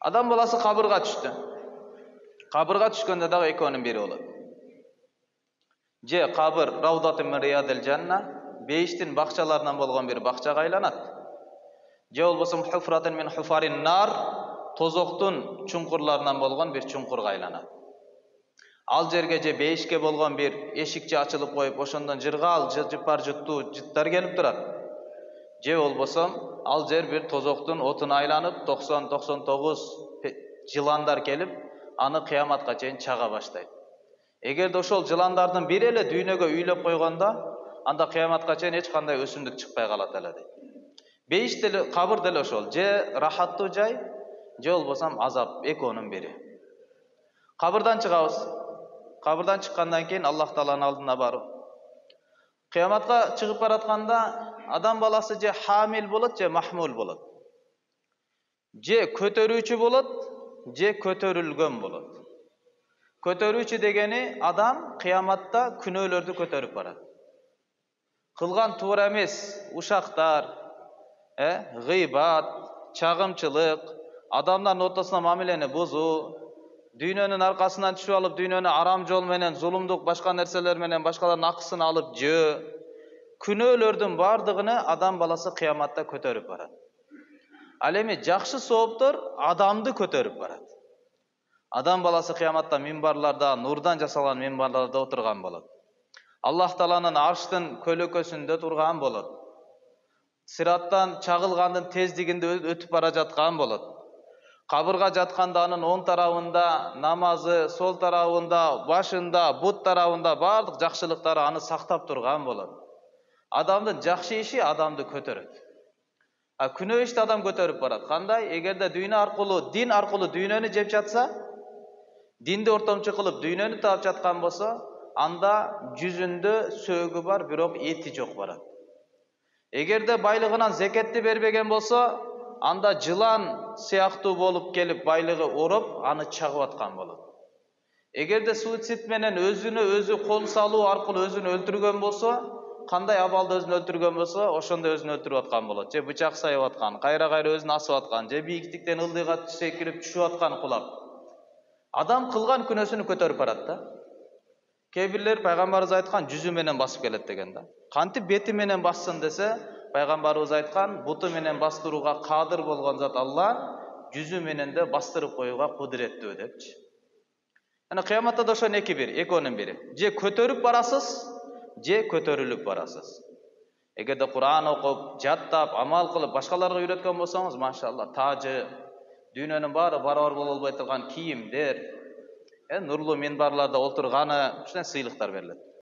Адам баласы кабырга түштү. Кабырга түшкөндө дагы экөөнүн бири болот. Же кабыр раудатун мин риядил жанна, бейиштин бакчаларынан болгон бир бакчага айланат. Же болбосо хуфратун мин хуфарин нар, тозоктун чуңкурларынан болгон бир чуңкурга айланат. Ал жерге же бейишке болгон бир эшикчи ачылып коюп, ошондон жыргаал, жыпар жыттуу жыттар келип турат. Же болбосо ал жер бир тозоктун отуна айланып, 90-99 жыландар келип, аны кыяматка чейин чага баштайт. Эгерде ошол жыландардын бири эле дүйнөгө үйлөп койгондо, анда кыяматка чейин эч кандай өсүмдүк чыкпай калат эле дейт. Бейиш деле, кабыр деле ошол. Же рахаттуу жай, же болбосо азап, экөөнүн бири. Кабырдан чыгабыз. Кабырдан чыккандан кийин Аллах Тааланын алдына баруу. Кыяматка чыгып баратканда адам баласы же хамил болот, же махмул болот. Же көтөрүүчү болот, же көтөрүлгөн болот. Көтөрүүчү дегени адам кыяматта күнөөлөрдү көтөрүп барат. Кылган туура эмес ушактар, гыйбат, чагымчылык, адамдардын ортосуна мамилени бузуу, дүйнөнүн аркасынан түшүп алып, дүйнөнү арам жол менен, зулумдук, башка нерселер менен башкалардын акысын алып жөө, күнөөлөрдүн бардыгыны адам баласы кыяматта көтөрүп барат. Ал эми жакшы сооптор адамды көтөрүп барат. Адам баласы кыяматта минбарларда, нурдан жасалган минбарларда отурган болот. Аллах Тааланын арштын көлөкөсүндө турган болот. Сираттан чагылгандын тездигинде өтүп бара жаткан болот. Кабырга жатканда анын оң тарабында намазы, сол тарабында, башында, бут тарабында бардык жакшылыктары аны сактап турган болот. Адамдын жакшы иши адамды көтөрөт. Күнөө ишти адам көтөрүп барат. Кандай? Эгерде дүйнө аркылуу, дин аркылуу дүйнөнү жеп жатса, динди ортомчу кылып дүйнөнү таап жаткан болсо, анда жүзүндө сөөгү бар, бирок эти жок барат. Эгерде байлыгынан зекетти бербеген болсо, анда жылан сыяктуу болуп келип байлыгы ороп, аны чагып аткан болот. Эгерде суицид менен өзүнө кол салуу аркылуу өзүн өлтүргөн болсо, кандай абалда өзүн өлтүргөн болсо, ошондой өзүн өлтүрүп аткан болот. Же бычак сайып аткан, кайра-кайра өзүн асып аткан, же бийиктиктен ылдыйга секирип түшүп аткан кулап. Адам кылган күнөөсүнү көтөрүп барат да. Кээ бирлер пайгамбарыбыз айткан жүзү менен басып келет деген да. Кантип бети менен бассын десе, пайгамбарыбыз айткан буту менен бастырууга кадыр болгон зат Алла, жүзү менен де бастырып коюуга кудуреттүү депчи. Ана кыяматта да ошонун экөөнүн бири. Же көтөрүп барасыз, же көтөрүлүп барасыз. Эгерде Кур'ан окуп, жаттап, амал кылып, башкаларга үйрөткөн болсоңуз, машалла, тажы, дүйнөнүн баары барабар боло албай турган кийимдер, нурлуу минбарларда отурганы, ушундай сыйлыктар берилет.